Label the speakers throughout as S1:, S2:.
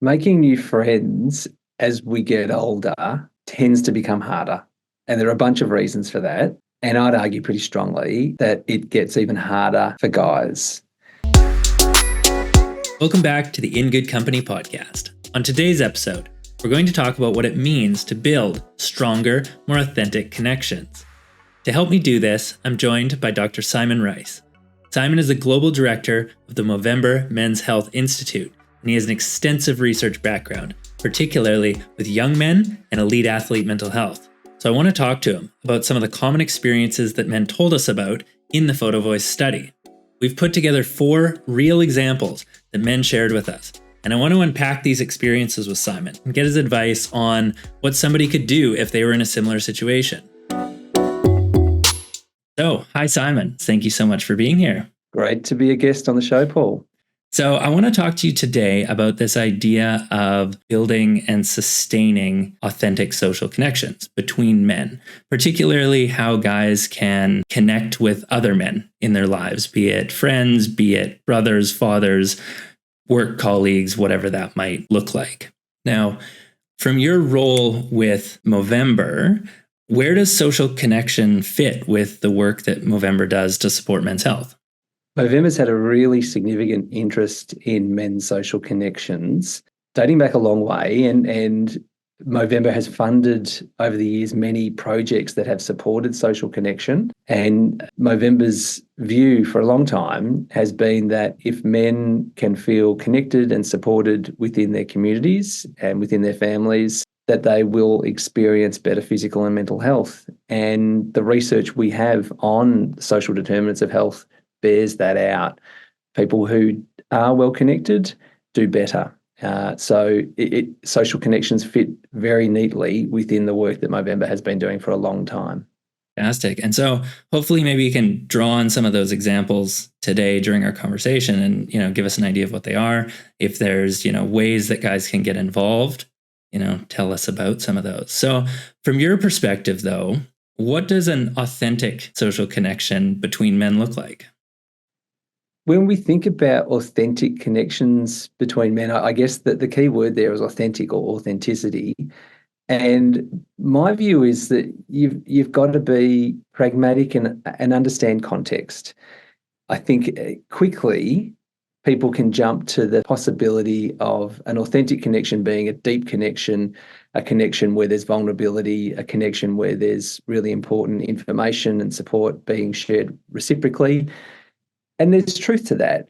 S1: Making new friends as we get older tends to become harder. And there are a bunch of reasons for that. And I'd argue pretty strongly that it gets even harder for guys.
S2: Welcome back to the In Good Company podcast. On today's episode, we're going to talk about what it means to build stronger, more authentic connections. To help me do this, I'm joined by Dr. Simon Rice. Simon is the global director of the Movember Men's Health Institute, and he has an extensive research background, particularly with young men and elite athlete mental health. So I want to talk to him about some of the common experiences that men told us about in the photovoice study. We've put together 4 real examples that men shared with us, and I want to unpack these experiences with Simon and get his advice on what somebody could do if they were in a similar situation. So, hi Simon, thank you so much for being here.
S1: Great to be a guest on the show, Paul.
S2: So I want to talk to you today about this idea of building and sustaining authentic social connections between men, particularly how guys can connect with other men in their lives, be it friends, be it brothers, fathers, work colleagues, whatever that might look like. Now, from your role with Movember, where does social connection fit with the work that Movember does to support men's health?
S1: Movember's had a really significant interest in men's social connections, dating back a long way, and Movember has funded over the years many projects that have supported social connection. And Movember's view for a long time has been that if men can feel connected and supported within their communities and within their families, that they will experience better physical and mental health. And the research we have on social determinants of health bears that out. People who are well connected do better. Social connections fit very neatly within the work that Movember has been doing for a long time.
S2: Fantastic. And so hopefully maybe you can draw on some of those examples today during our conversation and, give us an idea of what they are. If there's, ways that guys can get involved, tell us about some of those. So from your perspective though, what does an authentic social connection between men look like?
S1: When we think about authentic connections between men, I guess that the key word there is authentic or authenticity. And my view is that you've got to be pragmatic and understand context. I think quickly people can jump to the possibility of an authentic connection being a deep connection, a connection where there's vulnerability, a connection where there's really important information and support being shared reciprocally. And there's truth to that.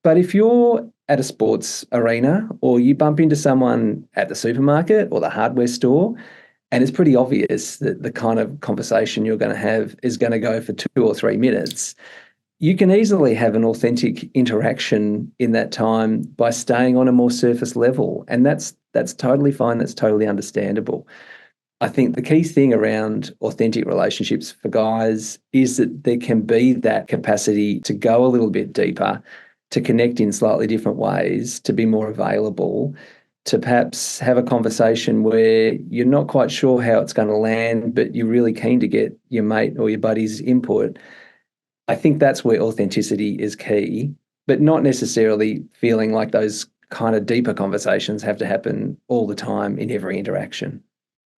S1: But if you're at a sports arena or you bump into someone at the supermarket or the hardware store, and it's pretty obvious that the kind of conversation you're going to have is going to go for 2 or 3 minutes, you can easily have an authentic interaction in that time by staying on a more surface level. And that's totally fine. That's totally understandable. I think the key thing around authentic relationships for guys is that there can be that capacity to go a little bit deeper, to connect in slightly different ways, to be more available, to perhaps have a conversation where you're not quite sure how it's going to land, but you're really keen to get your mate or your buddy's input. I think that's where authenticity is key, but not necessarily feeling like those kind of deeper conversations have to happen all the time in every interaction.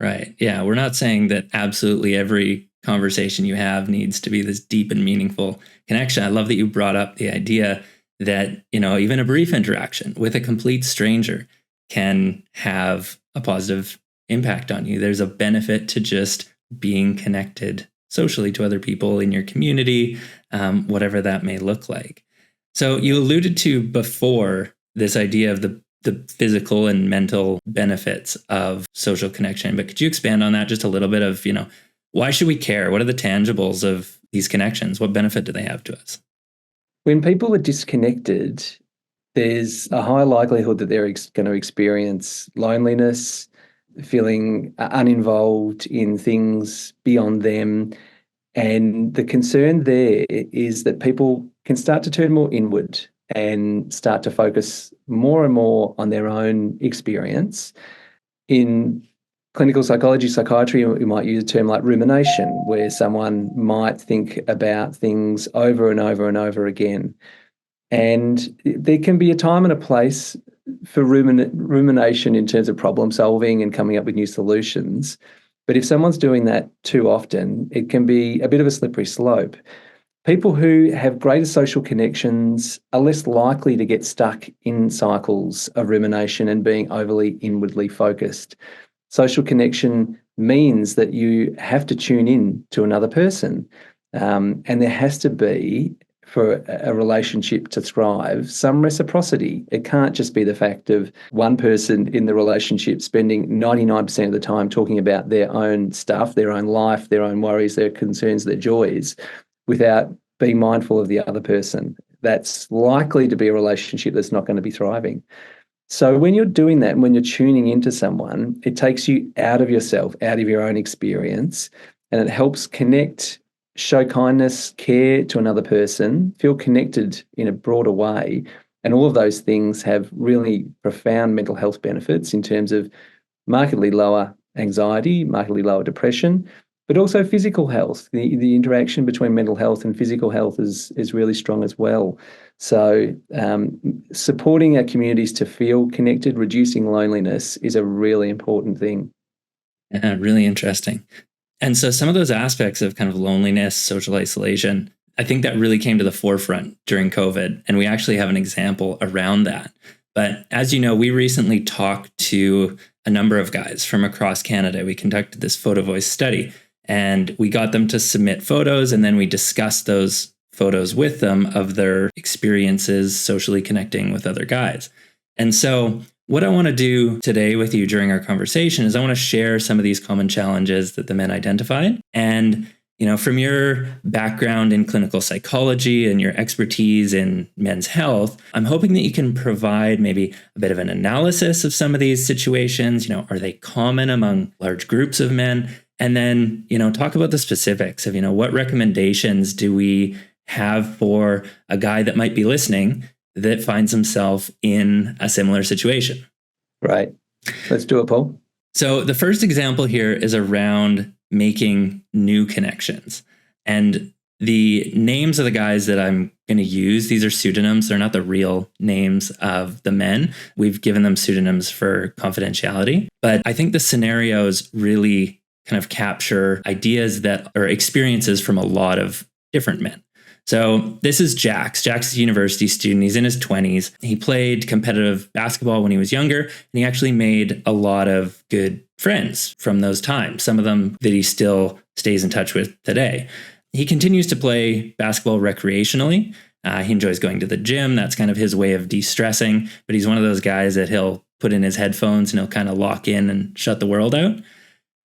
S2: Right. Yeah. We're not saying that absolutely every conversation you have needs to be this deep and meaningful connection. I love that you brought up the idea that, even a brief interaction with a complete stranger can have a positive impact on you. There's a benefit to just being connected socially to other people in your community, whatever that may look like. So you alluded to before this idea of the physical and mental benefits of social connection. But could you expand on that just a little bit of, why should we care? What are the tangibles of these connections? What benefit do they have to us?
S1: When people are disconnected, there's a high likelihood that they're going to experience loneliness, feeling uninvolved in things beyond them. And the concern there is that people can start to turn more inward and start to focus more and more on their own experience. In clinical psychology, psychiatry, we might use a term like rumination, where someone might think about things over and over and over again. And there can be a time and a place for rumination in terms of problem solving and coming up with new solutions. But if someone's doing that too often, it can be a bit of a slippery slope. People who have greater social connections are less likely to get stuck in cycles of rumination and being overly inwardly focused. Social connection means that you have to tune in to another person, and there has to be, for a relationship to thrive, some reciprocity. It can't just be the fact of one person in the relationship spending 99% of the time talking about their own stuff, their own life, their own worries, their concerns, their joys, without being mindful of the other person. That's likely to be a relationship that's not going to be thriving. So when you're doing that, and when you're tuning into someone, it takes you out of yourself, out of your own experience, and it helps connect, show kindness, care to another person, feel connected in a broader way. And all of those things have really profound mental health benefits in terms of markedly lower anxiety, markedly lower depression, but also physical health. The interaction between mental health and physical health is really strong as well. So supporting our communities to feel connected, reducing loneliness is a really important thing.
S2: Yeah, really interesting. And so some of those aspects of kind of loneliness, social isolation, I think that really came to the forefront during COVID. And we actually have an example around that. But as you know, we recently talked to a number of guys from across Canada. We conducted this photovoice study and we got them to submit photos, and then we discussed those photos with them of their experiences socially connecting with other guys. And so what I want to do today with you during our conversation is I want to share some of these common challenges that the men identified. And, from your background in clinical psychology and your expertise in men's health, I'm hoping that you can provide maybe a bit of an analysis of some of these situations. Are they common among large groups of men? And then, talk about the specifics of, what recommendations do we have for a guy that might be listening that finds himself in a similar situation.
S1: Right. Let's do it, Paul.
S2: So the first example here is around making new connections. And the names of the guys that I'm going to use, these are pseudonyms. They're not the real names of the men. We've given them pseudonyms for confidentiality. But I think the scenarios really kind of capture ideas that are experiences from a lot of different men. So this is Jax. Jax is a university student. He's in his 20s. He played competitive basketball when he was younger, and he actually made a lot of good friends from those times, some of them that he still stays in touch with today. He continues to play basketball recreationally. He enjoys going to the gym. That's kind of his way of de-stressing, but he's one of those guys that he'll put in his headphones and he'll kind of lock in and shut the world out.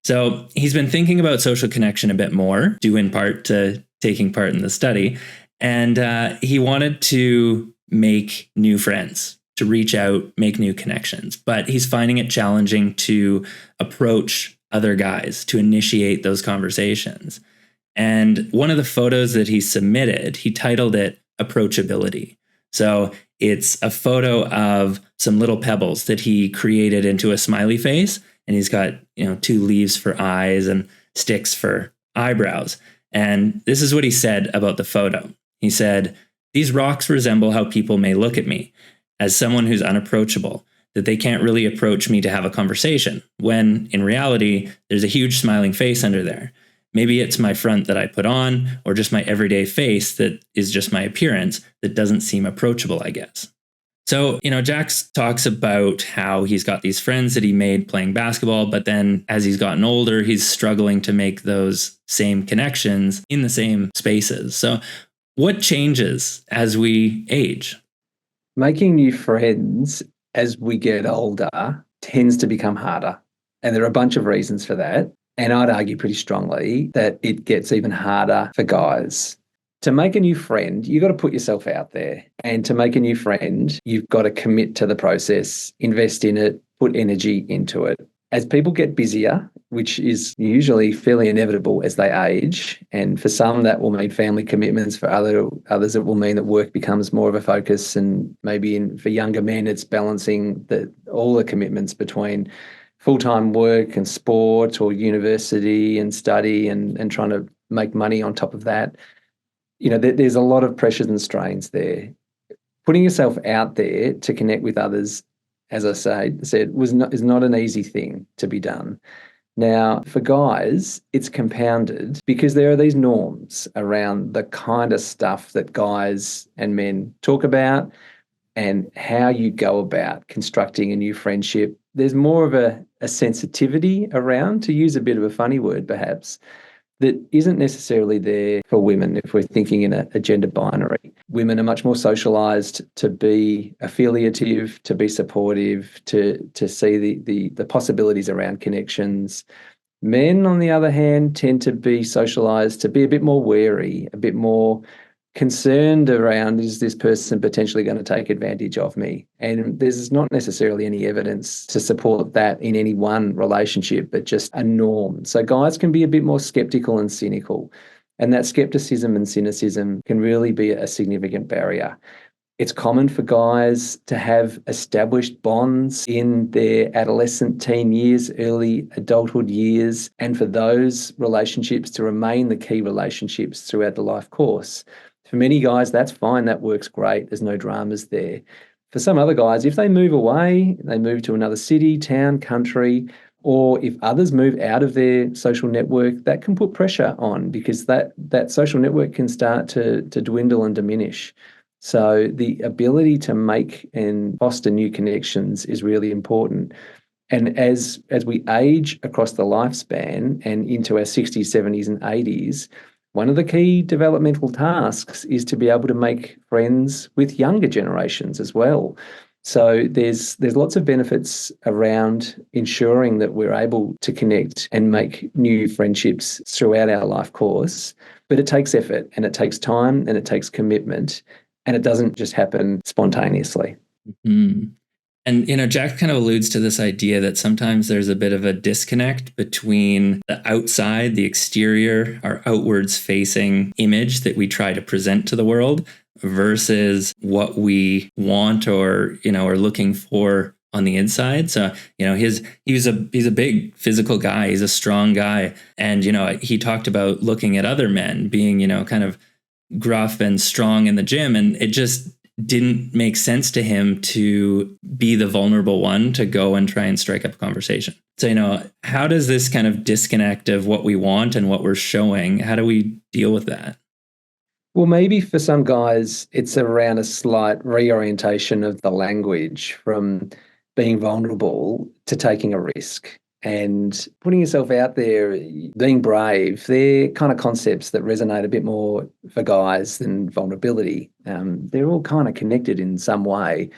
S2: So he's been thinking about social connection a bit more, due in part to taking part in the study. And he wanted to make new friends, to reach out, make new connections. But he's finding it challenging to approach other guys, to initiate those conversations. And one of the photos that he submitted, he titled it Approachability. So it's a photo of some little pebbles that he created into a smiley face. And he's got, 2 leaves for eyes and sticks for eyebrows. And this is what he said about the photo. He said, "These rocks resemble how people may look at me as someone who's unapproachable, that they can't really approach me to have a conversation, when in reality, there's a huge smiling face under there. Maybe it's my front that I put on, or just my everyday face that is just my appearance that doesn't seem approachable, I guess." So, Jax talks about how he's got these friends that he made playing basketball, but then as he's gotten older, he's struggling to make those same connections in the same spaces. So what changes as we age?
S1: Making new friends as we get older tends to become harder. And there are a bunch of reasons for that. And I'd argue pretty strongly that it gets even harder for guys. To make a new friend, you've got to put yourself out there. And to make a new friend, you've got to commit to the process, invest in it, put energy into it. As people get busier, which is usually fairly inevitable as they age, and for some that will mean family commitments, for others it will mean that work becomes more of a focus, and maybe for younger men it's balancing all the commitments between full-time work and sport or university and study and trying to make money on top of that. There's a lot of pressures and strains there. Putting yourself out there to connect with others as I said, is not an easy thing to be done. Now, for guys, it's compounded because there are these norms around the kind of stuff that guys and men talk about and how you go about constructing a new friendship. There's more of a sensitivity around, to use a bit of a funny word perhaps, that isn't necessarily there for women if we're thinking in a gender binary. Women are much more socialized to be affiliative, to be supportive, to see the possibilities around connections. Men, on the other hand, tend to be socialized to be a bit more wary, a bit more concerned around, is this person potentially going to take advantage of me? And there's not necessarily any evidence to support that in any one relationship, but just a norm. So guys can be a bit more skeptical and cynical. And that skepticism and cynicism can really be a significant barrier. It's common for guys to have established bonds in their adolescent teen years, early adulthood years, and for those relationships to remain the key relationships throughout the life course. For many guys, that's fine. That works great. There's no dramas there. For some other guys, if they move away, they move to another city, town, country, or if others move out of their social network, that can put pressure on because that social network can start to dwindle and diminish. So the ability to make and foster new connections is really important. And as we age across the lifespan and into our 60s, 70s, and 80s, one of the key developmental tasks is to be able to make friends with younger generations as well. So there's lots of benefits around ensuring that we're able to connect and make new friendships throughout our life course. But it takes effort and it takes time and it takes commitment. And it doesn't just happen spontaneously.
S2: Mm-hmm. And, Jack kind of alludes to this idea that sometimes there's a bit of a disconnect between the outside, the exterior, our outwards facing image that we try to present to the world versus what we want or, are looking for on the inside. So, he's a big physical guy. He's a strong guy. And, he talked about looking at other men being, kind of gruff and strong in the gym. And it just didn't make sense to him to be the vulnerable one to go and try and strike up a conversation. So, how does this kind of disconnect of what we want and what we're showing, how do we deal with that?
S1: Well, maybe for some guys, it's around a slight reorientation of the language from being vulnerable to taking a risk. And putting yourself out there, being brave, they're kind of concepts that resonate a bit more for guys than vulnerability. They're all kind of connected in some way.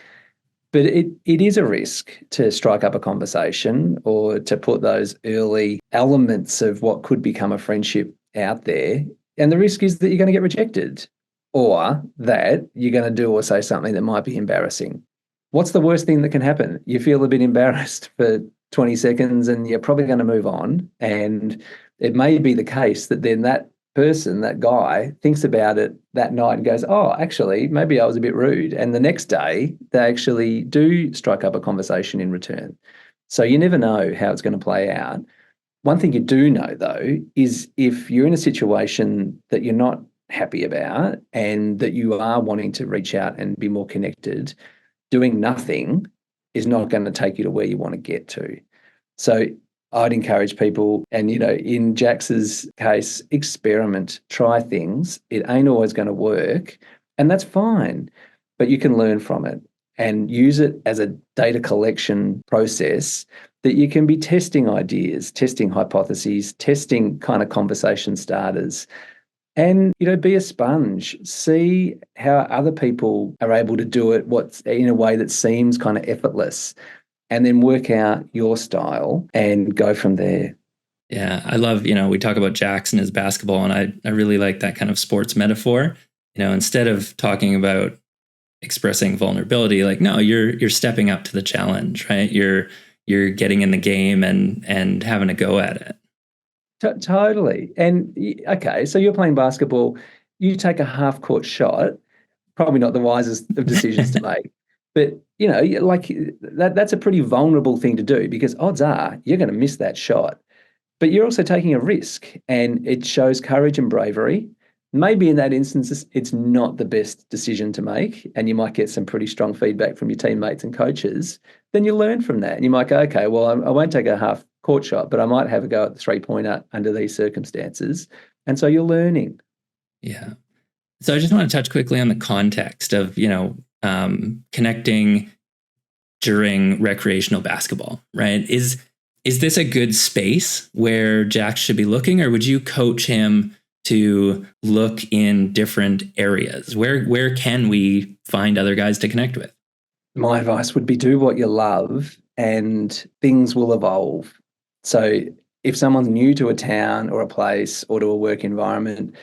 S1: But it is a risk to strike up a conversation or to put those early elements of what could become a friendship out there. And the risk is that you're going to get rejected or that you're going to do or say something that might be embarrassing. What's the worst thing that can happen? You feel a bit embarrassed for 20 seconds and you're probably going to move on. And it may be the case that then that person, that guy, thinks about it that night and goes, oh, actually, maybe I was a bit rude. And the next day, they actually do strike up a conversation in return. So you never know how it's going to play out. One thing you do know, though, is if you're in a situation that you're not happy about and that you are wanting to reach out and be more connected, doing nothing is not going to take you to where you want to get to. So I'd encourage people, and, in Jax's case, experiment, try things. It ain't always going to work, and that's fine, but you can learn from it and use it as a data collection process that you can be testing ideas, testing hypotheses, testing kind of conversation starters. And, be a sponge, see how other people are able to do it, what's in a way that seems kind of effortless, and then work out your style and go from there.
S2: Yeah, I love, we talk about Jax and his basketball, and I really like that kind of sports metaphor. Instead of talking about expressing vulnerability, like, no, you're stepping up to the challenge, right? You're getting in the game and having a go at it.
S1: Totally. And okay, so you're playing basketball, you take a half-court shot, probably not the wisest of decisions to make. But, like that's a pretty vulnerable thing to do because odds are you're going to miss that shot. But you're also taking a risk, and it shows courage and bravery, maybe in that instance, it's not the best decision to make, and you might get some pretty strong feedback from your teammates and coaches. Then you learn from that, and you might go, okay, well, I won't take a half court shot, but I might have a go at the 3-pointer under these circumstances. And so you're learning.
S2: Yeah. So I just want to touch quickly on the context of, connecting during recreational basketball, right? Is this a good space where Jack should be looking, or would you coach him to look in different areas? Where can we find other guys to connect with?
S1: My advice would be do what you love and things will evolve. So if someone's new to a town or a place or to a work environment,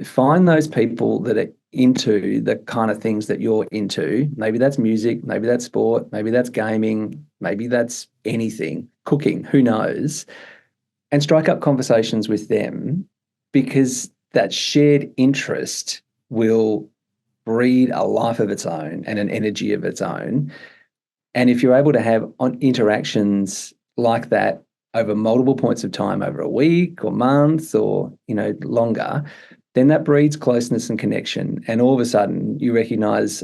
S1: find those people that are into the kind of things that you're into. Maybe that's music, maybe that's sport, maybe that's gaming, maybe that's anything, cooking, who knows, and strike up conversations with them, because that shared interest will breed a life of its own and an energy of its own. And if you're able to have interactions like that over multiple points of time, over a week or month or longer, then that breeds closeness and connection. And all of a sudden you recognize,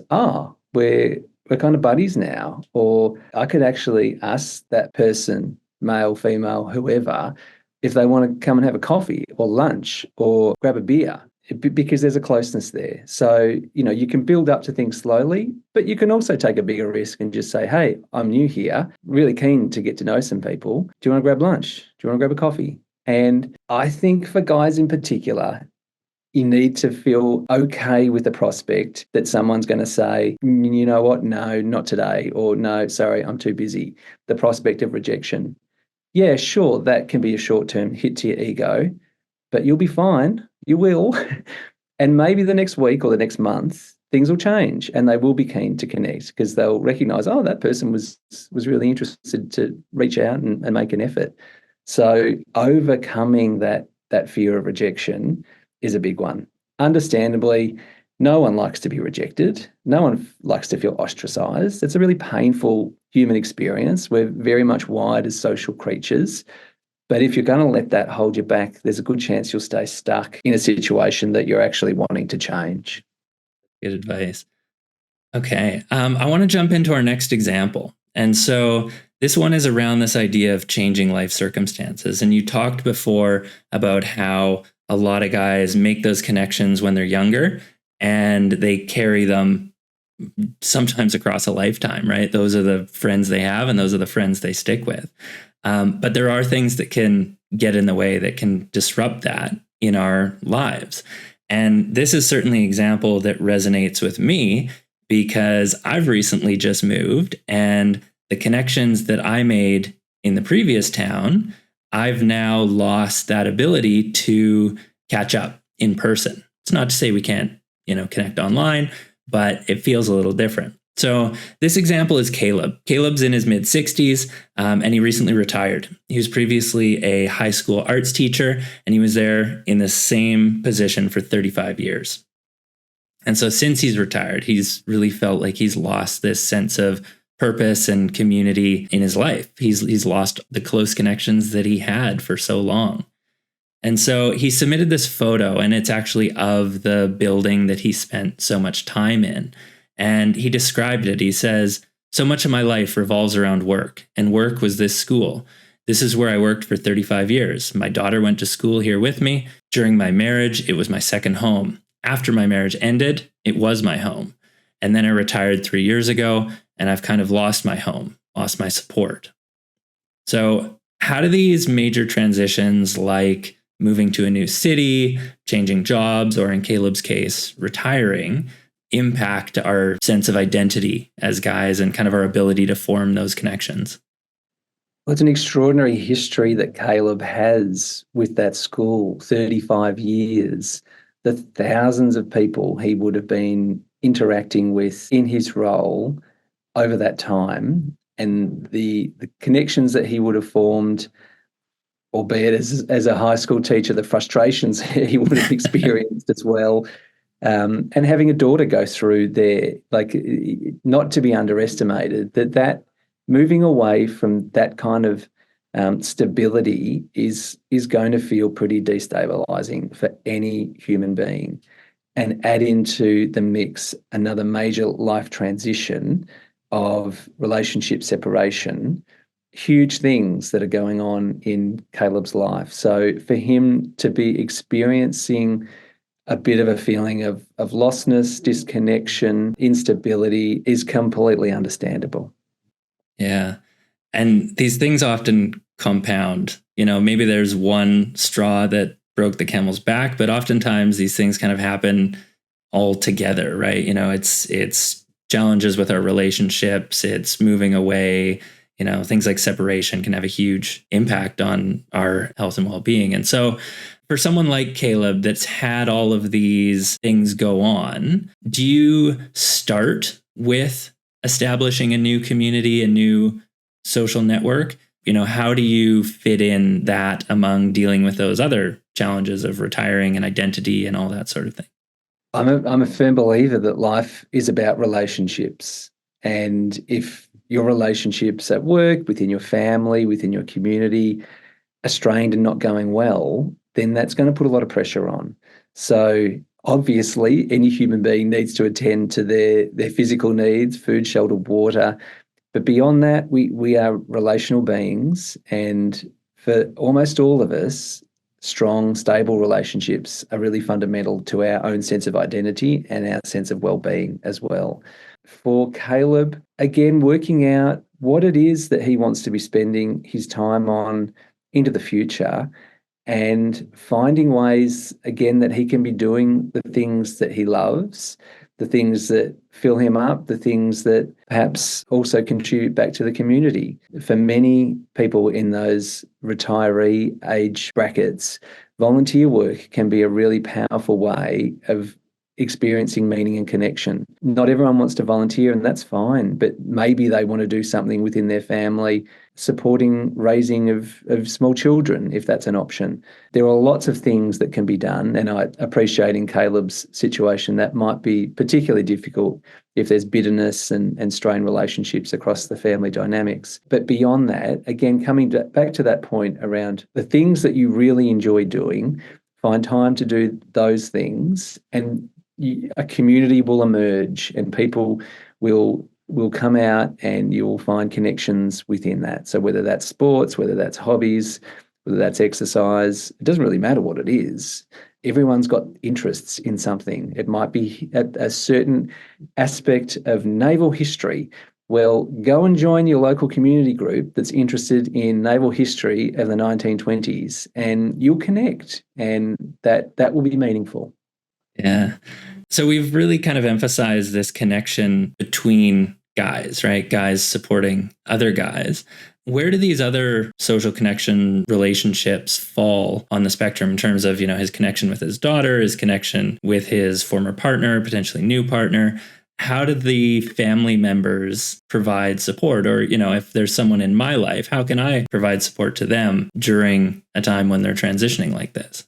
S1: we're kind of buddies now. Or I could actually ask that person, male, female, whoever, if they want to come and have a coffee or lunch or grab a beer, because there's a closeness there. So, you can build up to things slowly, but you can also take a bigger risk and just say, hey, I'm new here, really keen to get to know some people. Do you want to grab lunch? Do you want to grab a coffee? And I think for guys in particular, you need to feel okay with the prospect that someone's going to say, you know what, no, not today, or no, sorry, I'm too busy. The prospect of rejection. Yeah, sure, that can be a short-term hit to your ego, but you'll be fine. You will. And maybe the next week or the next month, things will change and they will be keen to connect because they'll recognize, that person was really interested to reach out and make an effort. So overcoming that fear of rejection is a big one. Understandably, no one likes to be rejected. No one likes to feel ostracized. It's a really painful human experience. We're very much wired as social creatures. But if you're going to let that hold you back, there's a good chance you'll stay stuck in a situation that you're actually wanting to change.
S2: Good advice. Okay. I want to jump into our next example. And so this one is around this idea of changing life circumstances. And you talked before about how a lot of guys make those connections when they're younger and they carry them sometimes across a lifetime, right? Those are the friends they have and those are the friends they stick with. But there are things that can get in the way that can disrupt that in our lives. And this is certainly an example that resonates with me because I've recently just moved and the connections that I made in the previous town, I've now lost that ability to catch up in person. It's not to say we can't, connect online, but it feels a little different. So this example is Caleb. Caleb's in his mid-60s, and he recently retired. He was previously a high school arts teacher, and he was there in the same position for 35 years. And so since he's retired, he's really felt like he's lost this sense of purpose and community in his life. He's lost the close connections that he had for so long. And so he submitted this photo, and it's actually of the building that he spent so much time in. And he described it. He says, "So much of my life revolves around work, and work was this school. This is where I worked for 35 years. My daughter went to school here with me. During my marriage, it was my second home. After my marriage ended, it was my home. And then I retired 3 years ago, and I've kind of lost my home, lost my support." So how do these major transitions like moving to a new city, changing jobs, or in Caleb's case, retiring, impact our sense of identity as guys and kind of our ability to form those connections?
S1: Well, it's an extraordinary history that Caleb has with that school, 35 years, the thousands of people he would have been interacting with in his role over that time, and the connections that he would have formed, albeit as a high school teacher, the frustrations he would have experienced as well. And having a daughter go through there, like, not to be underestimated, that moving away from that kind of stability is going to feel pretty destabilizing for any human being. And add into the mix another major life transition of relationship separation, huge things that are going on in Caleb's life. So for him to be experiencing a bit of a feeling of lostness, disconnection, instability is completely understandable.
S2: Yeah. And these things often compound. Maybe there's one straw that broke the camel's back, but oftentimes these things kind of happen all together, right? It's challenges with our relationships, it's moving away, things like separation can have a huge impact on our health and well-being. And so for someone like Caleb that's had all of these things go on, do you start with establishing a new community, a new social network? How do you fit in that among dealing with those other challenges of retiring and identity and all that sort of thing?
S1: I'm a firm believer that life is about relationships. And if your relationships at work, within your family, within your community are strained and not going well, then that's going to put a lot of pressure on. So obviously, any human being needs to attend to their physical needs, food, shelter, water. But beyond that, we are relational beings. And for almost all of us, strong, stable relationships are really fundamental to our own sense of identity and our sense of well-being as well. For Caleb, again, working out what it is that he wants to be spending his time on into the future, and finding ways, again, that he can be doing the things that he loves, the things that fill him up, the things that perhaps also contribute back to the community. For many people in those retiree age brackets, volunteer work can be a really powerful way of experiencing meaning and connection. Not everyone wants to volunteer, and that's fine, but maybe they want to do something within their family, supporting raising of small children, if that's an option. There are lots of things that can be done, and I appreciate in Caleb's situation that might be particularly difficult if there's bitterness and strained relationships across the family dynamics. But beyond that, again, coming back to that point around the things that you really enjoy doing, find time to do those things, and a community will emerge, and people will come out, and you will find connections within that. So whether that's sports, whether that's hobbies, whether that's exercise, it doesn't really matter what it is. Everyone's got interests in something. It might be a certain aspect of naval history. Well, go and join your local community group that's interested in naval history of the 1920s, and you'll connect, and that will be meaningful.
S2: Yeah. So we've really kind of emphasized this connection between guys, right? Guys supporting other guys. Where do these other social connection relationships fall on the spectrum in terms of, his connection with his daughter, his connection with his former partner, potentially new partner? How do the family members provide support? Or, if there's someone in my life, how can I provide support to them during a time when they're transitioning like this?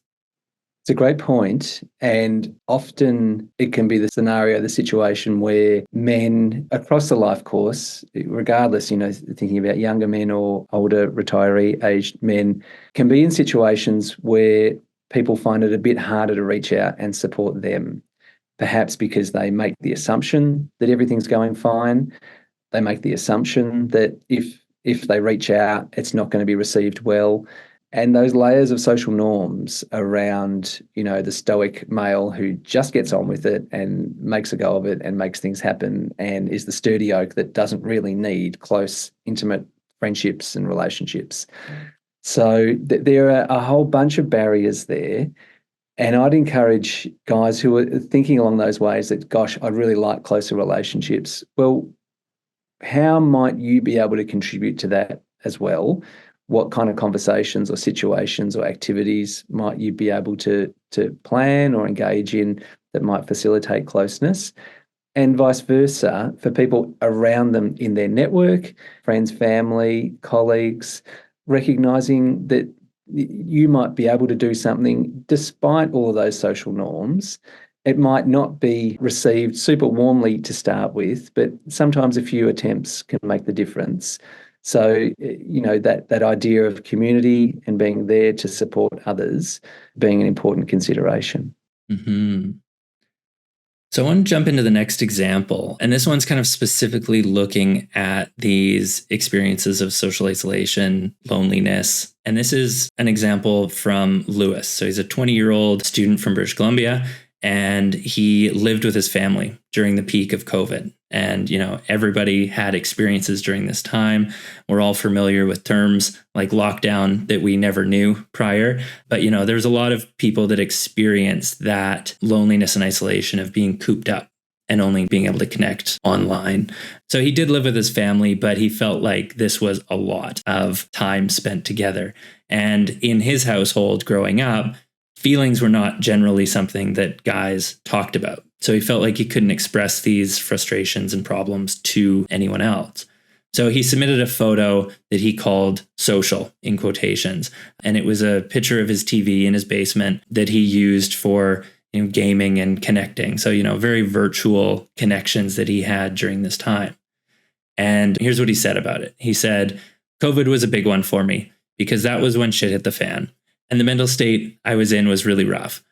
S1: It's a great point. And often it can be the scenario, the situation where men across the life course, regardless, thinking about younger men or older retiree aged men, can be in situations where people find it a bit harder to reach out and support them. Perhaps because they make the assumption that everything's going fine. They make the assumption that if they reach out, it's not going to be received well. And those layers of social norms around, the stoic male who just gets on with it and makes a go of it and makes things happen and is the sturdy oak that doesn't really need close, intimate friendships and relationships. So there are a whole bunch of barriers there. And I'd encourage guys who are thinking along those ways that, gosh, I'd really like closer relationships. Well, how might you be able to contribute to that as well? What kind of conversations or situations or activities might you be able to plan or engage in that might facilitate closeness? And vice versa for people around them in their network, friends, family, colleagues, recognizing that you might be able to do something despite all of those social norms. It might not be received super warmly to start with, but sometimes a few attempts can make the difference. So, that idea of community and being there to support others being an important consideration.
S2: Mm-hmm. So I want to jump into the next example. And this one's kind of specifically looking at these experiences of social isolation, loneliness. And this is an example from Lewis. So he's a 20-year-old student from British Columbia, and he lived with his family during the peak of COVID. And, everybody had experiences during this time. We're all familiar with terms like lockdown that we never knew prior. But, there's a lot of people that experience that loneliness and isolation of being cooped up and only being able to connect online. So he did live with his family, but he felt like this was a lot of time spent together. And in his household growing up, feelings were not generally something that guys talked about. So he felt like he couldn't express these frustrations and problems to anyone else. So he submitted a photo that he called social, in quotations. And it was a picture of his TV in his basement that he used for gaming and connecting. So, very virtual connections that he had during this time. And here's what he said about it. He said, "COVID was a big one for me because that was when shit hit the fan. And the mental state I was in was really rough.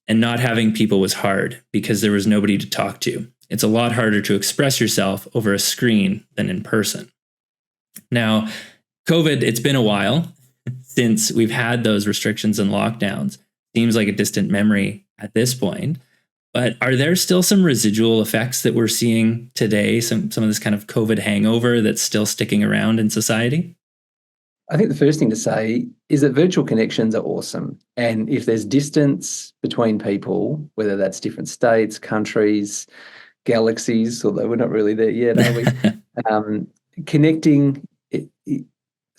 S2: And not having people was hard because there was nobody to talk to. It's a lot harder to express yourself over a screen than in person." Now, COVID, it's been a while since we've had those restrictions and lockdowns. Seems like a distant memory at this point. But are there still some residual effects that we're seeing today? Some of this kind of COVID hangover that's still sticking around in society?
S1: I think the first thing to say is that virtual connections are awesome. And if there's distance between people, whether that's different states, countries, galaxies, although we're not really there yet, are we? Connecting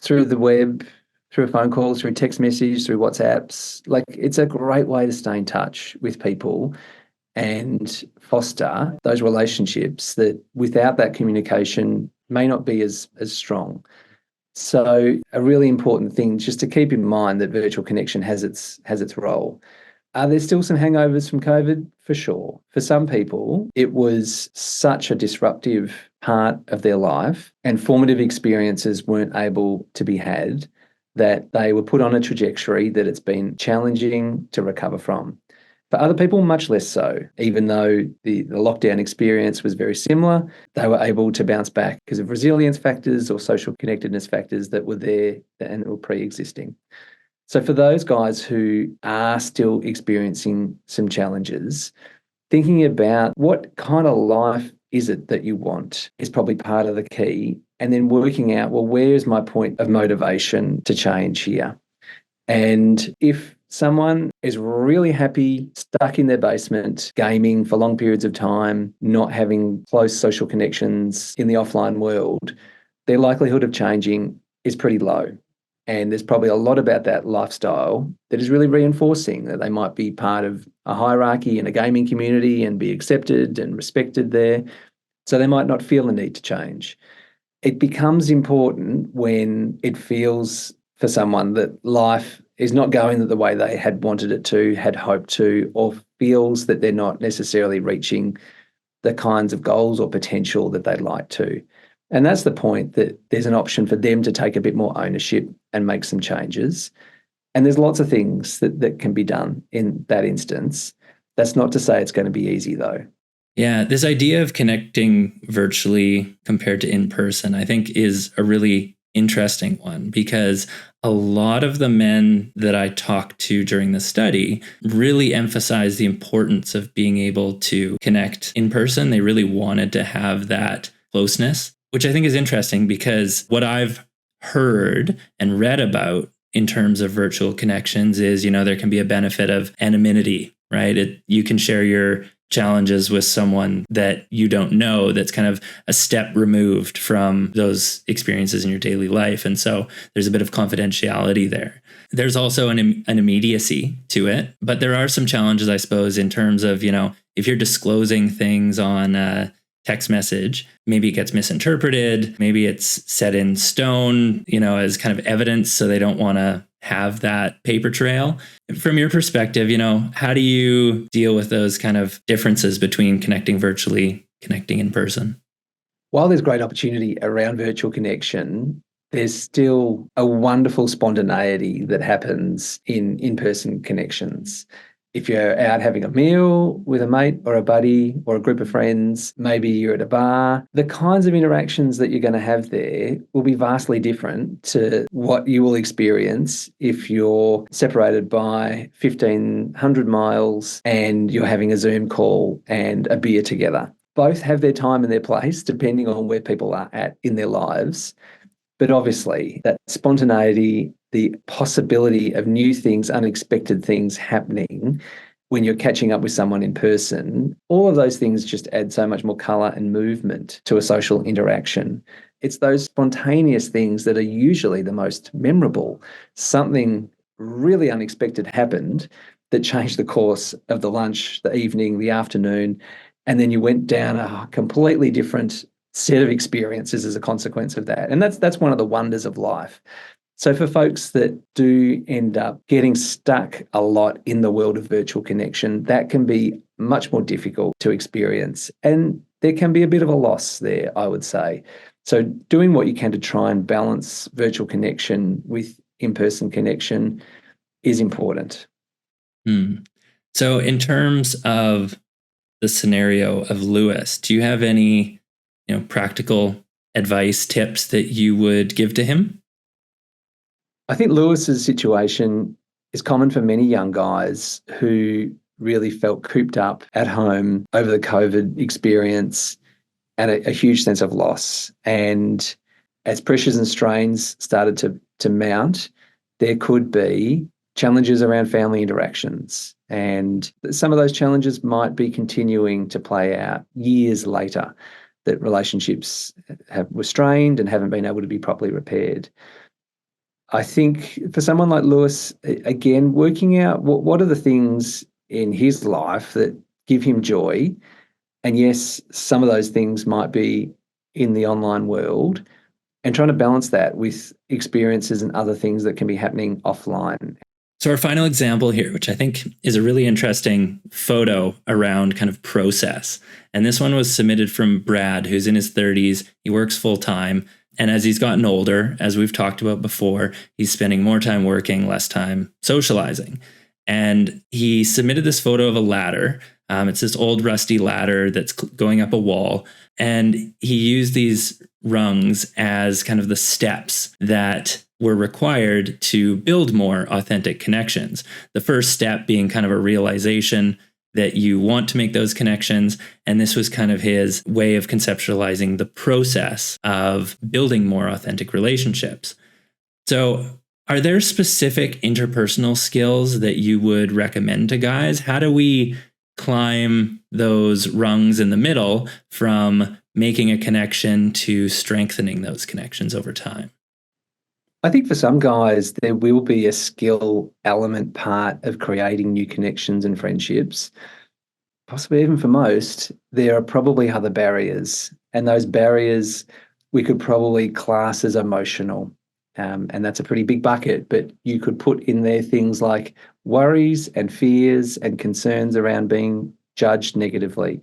S1: through the web, through a phone call, through text message, through WhatsApps, it's a great way to stay in touch with people and foster those relationships that without that communication may not be as strong. So a really important thing just to keep in mind that virtual connection has its role. Are there still some hangovers from COVID? For sure. For some people, it was such a disruptive part of their life and formative experiences weren't able to be had that they were put on a trajectory that it's been challenging to recover from. For other people, much less so. Even though the lockdown experience was very similar, they were able to bounce back because of resilience factors or social connectedness factors that were there and were pre-existing. So for those guys who are still experiencing some challenges, thinking about what kind of life is it that you want is probably part of the key. And then working out, well, where's my point of motivation to change here? And if someone is really happy, stuck in their basement, gaming for long periods of time, not having close social connections in the offline world, their likelihood of changing is pretty low. And there's probably a lot about that lifestyle that is really reinforcing that they might be part of a hierarchy in a gaming community and be accepted and respected there. So they might not feel the need to change. It becomes important when it feels for someone that life is not going the way they had wanted it to, had hoped to, or feels that they're not necessarily reaching the kinds of goals or potential that they'd like to. And that's the point, that there's an option for them to take a bit more ownership and make some changes. And there's lots of things that can be done in that instance. That's not to say it's going to be easy, though.
S2: Yeah, this idea of connecting virtually compared to in person, I think, is a really interesting one, because a lot of the men that I talked to during the study really emphasized the importance of being able to connect in person. They really wanted to have that closeness, which I think is interesting, because what I've heard and read about in terms of virtual connections is, there can be a benefit of anonymity, right? You can share your challenges with someone that you don't know, that's kind of a step removed from those experiences in your daily life. And so there's a bit of confidentiality there. There's also an immediacy to it, but there are some challenges, I suppose, in terms of, if you're disclosing things on a text message, maybe it gets misinterpreted, maybe it's set in stone, as kind of evidence, so they don't want to have that paper trail. From your perspective, how do you deal with those kind of differences between connecting virtually, connecting in person?
S1: While there's great opportunity around virtual connection, there's still a wonderful spontaneity that happens in in-person connections. If you're out having a meal with a mate or a buddy or a group of friends, maybe you're at a bar, the kinds of interactions that you're going to have there will be vastly different to what you will experience if you're separated by 1,500 miles and you're having a Zoom call and a beer together. Both have their time and their place depending on where people are at in their lives. But obviously, that spontaneity, the possibility of new things, unexpected things happening when you're catching up with someone in person, all of those things just add so much more colour and movement to a social interaction. It's those spontaneous things that are usually the most memorable. Something really unexpected happened that changed the course of the lunch, the evening, the afternoon, and then you went down a completely different set of experiences as a consequence of that. And that's one of the wonders of life. So for folks that do end up getting stuck a lot in the world of virtual connection, that can be much more difficult to experience. And there can be a bit of a loss there, I would say. So doing what you can to try and balance virtual connection with in-person connection is important.
S2: So in terms of the scenario of Lewis, do you have any practical advice, tips that you would give to him?
S1: I think Lewis's situation is common for many young guys who really felt cooped up at home over the COVID experience and a huge sense of loss. And as pressures and strains started to mount, there could be challenges around family interactions. And some of those challenges might be continuing to play out years later, that relationships were strained and haven't been able to be properly repaired. I think for someone like Lewis, again, working out what are the things in his life that give him joy. And yes, some of those things might be in the online world, and trying to balance that with experiences and other things that can be happening offline.
S2: So our final example here, which I think is a really interesting photo around kind of process. And this one was submitted from Brad, who's in his 30s. He works full time. And as he's gotten older, as we've talked about before, he's spending more time working, less time socializing. And he submitted this photo of a ladder. It's this old rusty ladder that's going up a wall. And he used these rungs as kind of the steps that were required to build more authentic connections. The first step being kind of a realization that you want to make those connections. And this was kind of his way of conceptualizing the process of building more authentic relationships. So are there specific interpersonal skills that you would recommend to guys? How do we climb those rungs in the middle from making a connection to strengthening those connections over time?
S1: I think for some guys, there will be a skill element part of creating new connections and friendships. Possibly even for most, there are probably other barriers. And those barriers we could probably class as emotional. And that's a pretty big bucket, but you could put in there things like worries and fears and concerns around being judged negatively,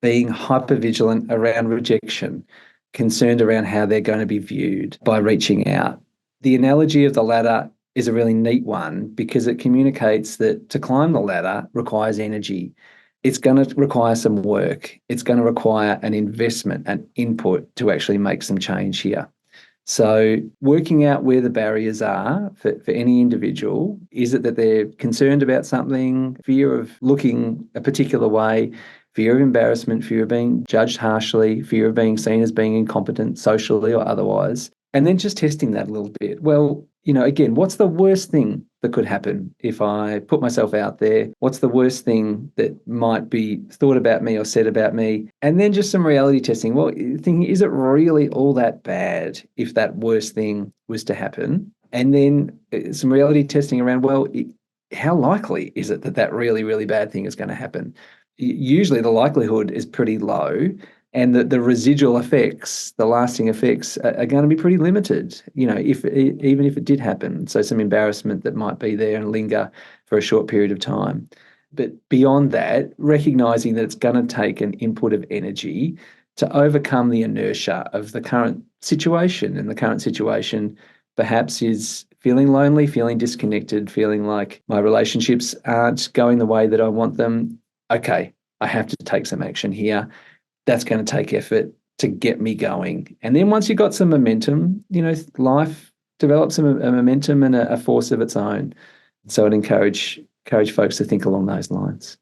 S1: being hypervigilant around rejection, concerned around how they're going to be viewed by reaching out. The analogy of the ladder is a really neat one because it communicates that to climb the ladder requires energy. It's going to require some work. It's going to require an investment and input to actually make some change here. So working out where the barriers are for any individual, is it that they're concerned about something, fear of looking a particular way, fear of embarrassment, fear of being judged harshly, fear of being seen as being incompetent socially or otherwise, and then just testing that a little bit. Well, again, what's the worst thing that could happen if I put myself out there? What's the worst thing that might be thought about me or said about me? And then just some reality testing. Well, thinking, is it really all that bad if that worst thing was to happen? And then some reality testing around, well, how likely is it that that really, really bad thing is going to happen? Usually the likelihood is pretty low. And the residual effects, the lasting effects, are going to be pretty limited, even if it did happen. So some embarrassment that might be there and linger for a short period of time. But beyond that, recognizing that it's going to take an input of energy to overcome the inertia of the current situation, and the current situation perhaps is feeling lonely, feeling disconnected, feeling like my relationships aren't going the way that I want them. Okay, I have to take some action here. That's going to take effort to get me going. And then once you've got some momentum, life develops a momentum and a force of its own. So I'd encourage folks to think along those lines.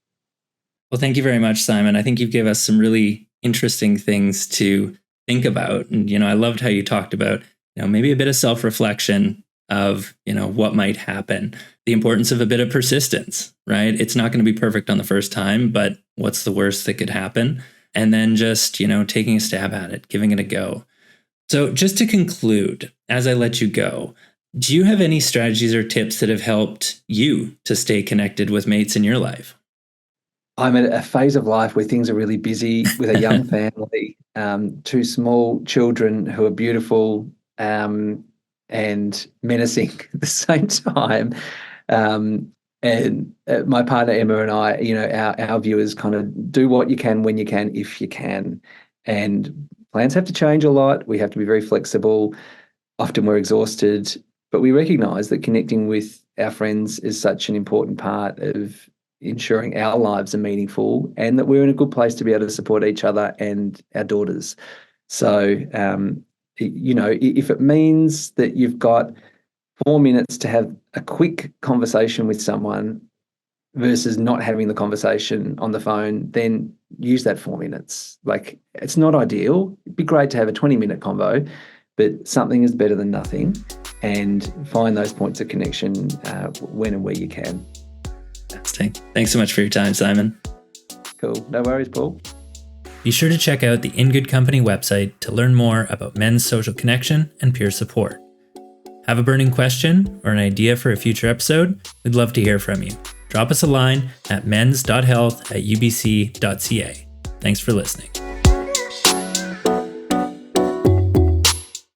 S2: Well, thank you very much, Simon. I think you've given us some really interesting things to think about. And, I loved how you talked about, maybe a bit of self-reflection of, what might happen, the importance of a bit of persistence, right? It's not going to be perfect on the first time, but what's the worst that could happen? And then just, taking a stab at it, giving it a go. So just to conclude, as I let you go, do you have any strategies or tips that have helped you to stay connected with mates in your life?
S1: I'm at a phase of life where things are really busy with a young family, 2 small children who are beautiful and menacing at the same time. And my partner Emma and I, our view is kind of do what you can when you can, if you can. And plans have to change a lot. We have to be very flexible. Often we're exhausted, but we recognize that connecting with our friends is such an important part of ensuring our lives are meaningful and that we're in a good place to be able to support each other and our daughters. So, if it means that you've got 4 minutes to have a quick conversation with someone versus not having the conversation on the phone, then use that 4 minutes. Like, it's not ideal. It'd be great to have a 20-minute convo, but something is better than nothing, and find those points of connection when and where you can.
S2: Fantastic. Thanks so much for your time, Simon.
S1: Cool. No worries, Paul.
S2: Be sure to check out the In Good Company website to learn more about men's social connection and peer support. Have a burning question or an idea for a future episode? We'd love to hear from you. Drop us a line at mens.health@ubc.ca. Thanks for listening.